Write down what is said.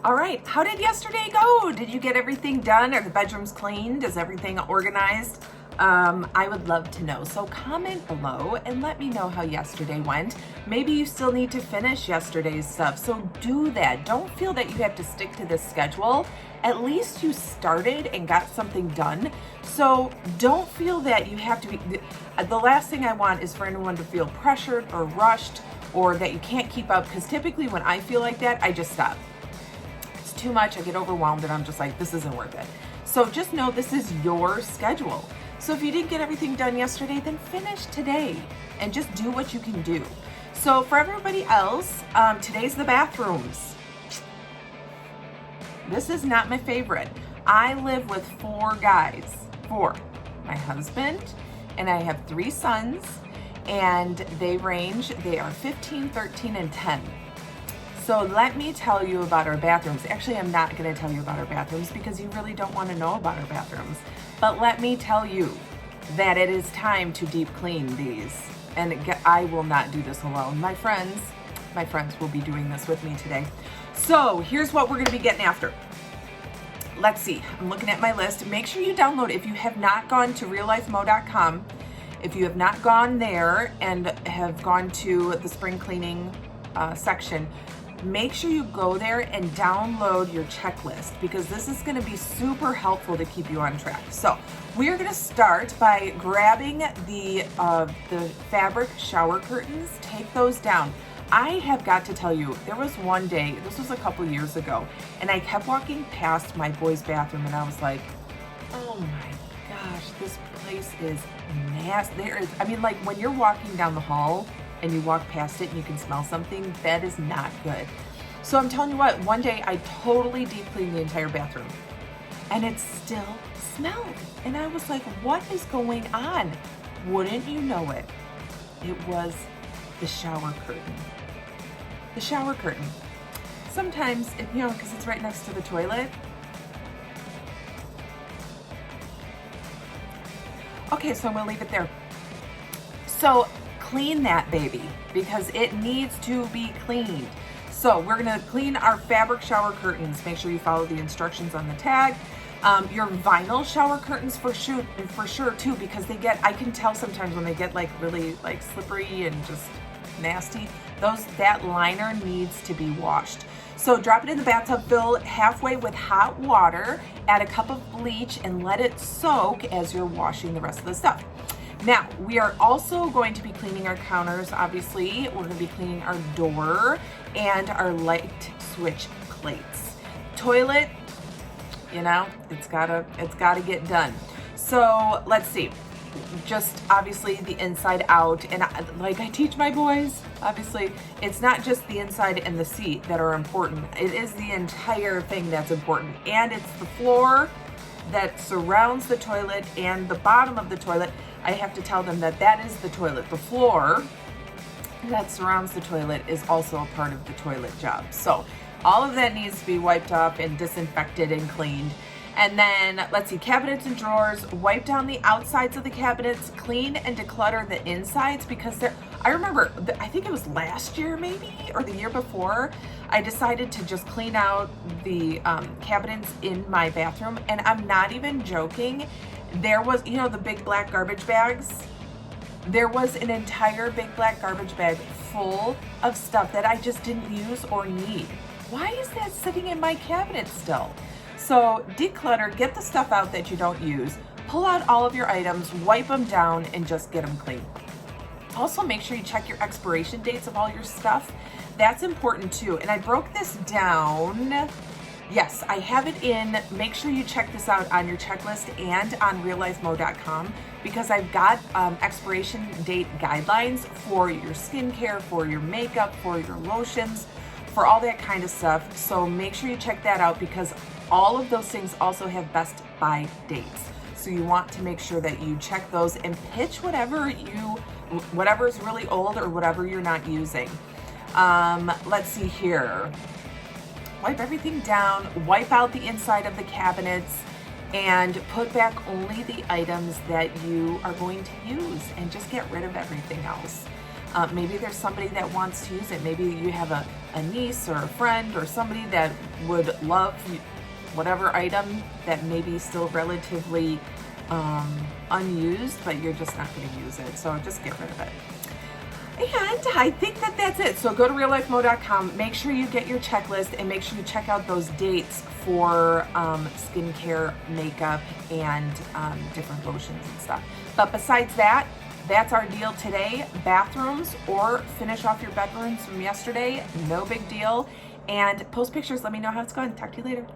All right, how did yesterday go? Did you get everything done? Are the bedrooms cleaned? Is everything organized? I would love to know. So comment below and let me know how yesterday went. Maybe you still need to finish yesterday's stuff. So do that. Don't feel that you have to stick to this schedule. At least you started and got something done. So don't feel that you have to be, the last thing I want is for anyone to feel pressured or rushed or that you can't keep up, because typically when I feel like that, I just stop. It's too much, I get overwhelmed and I'm just like, this isn't worth it. So just know this is your schedule. So if you didn't get everything done yesterday, then finish today and just do what you can do. So for everybody else, today's the bathrooms. This is not my favorite. I live with 4 guys, 4. My husband, and I have 3 sons, and they are 15, 13, and 10. So let me tell you about our bathrooms. Actually, I'm not gonna tell you about our bathrooms because you really don't wanna know about our bathrooms. But let me tell you that it is time to deep clean these. And I will not do this alone. My friends will be doing this with me today. So here's what we're gonna be getting after. Let's see, I'm looking at my list. Make sure you download, if you have not gone to reallifemo.com, if you have not gone there and have gone to the spring cleaning section, make sure you go there and download your checklist, because this is going to be super helpful to keep you on track. So we're going to start by grabbing the fabric shower curtains. Take those down. I have got to tell you, there was one day, this was a couple years ago, and I kept walking past my boys' bathroom and I was like, oh my gosh, this place is nasty. Like when you're walking down the hall and you walk past it and you can smell something, that is not good. So I'm telling you what, one day I totally deep cleaned the entire bathroom and it still smelled. And I was like, what is going on? Wouldn't you know it? It was the shower curtain. The shower curtain. Sometimes, because it's right next to the toilet. Okay, so I'm gonna leave it there. So clean that baby, because it needs to be cleaned. So we're gonna clean our fabric shower curtains. Make sure you follow the instructions on the tag. Your vinyl shower curtains for sure too, because I can tell sometimes when they get like really like slippery and just nasty, that liner needs to be washed. So drop it in the bathtub, fill halfway with hot water, add a cup of bleach and let it soak as you're washing the rest of the stuff. Now, we are also going to be cleaning our counters, obviously. We're gonna be cleaning our door and our light switch plates. Toilet, it's gotta get done. So let's see, just obviously the inside out. And like I teach my boys, obviously, it's not just the inside and the seat that are important. It is the entire thing that's important. And it's the floor that surrounds the toilet and the bottom of the toilet. I have to tell them that is the toilet. The floor that surrounds the toilet is also a part of the toilet job. So all of that needs to be wiped off and disinfected and cleaned. And then let's see, cabinets and drawers, wipe down the outsides of the cabinets, clean and declutter the insides, because I remember, I think it was last year maybe, or the year before, I decided to just clean out the cabinets in my bathroom. And I'm not even joking. There was, the big black garbage bags. There was an entire big black garbage bag full of stuff that I just didn't use or need. Why is that sitting in my cabinet still? So declutter, get the stuff out that you don't use, pull out all of your items, wipe them down, and just get them clean. Also, make sure you check your expiration dates of all your stuff. That's important too. And I broke this down. Yes, I have it in. Make sure you check this out on your checklist and on reallifemo.com, because I've got expiration date guidelines for your skincare, for your makeup, for your lotions, for all that kind of stuff. So make sure you check that out, because all of those things also have best buy dates. So you want to make sure that you check those and pitch whatever's really old or whatever you're not using. Let's see here. Wipe everything down, wipe out the inside of the cabinets, and put back only the items that you are going to use, and just get rid of everything else. Maybe there's somebody that wants to use it. Maybe you have a niece or a friend or somebody that would love whatever item that may be still relatively unused, but you're just not going to use it. So just get rid of it. And I think that that's it. So go to reallifemo.com, make sure you get your checklist, and make sure you check out those dates for skincare, makeup, and different lotions and stuff. But besides that, that's our deal today. Bathrooms or finish off your bedrooms from yesterday, no big deal. And post pictures, let me know how it's going. Talk to you later.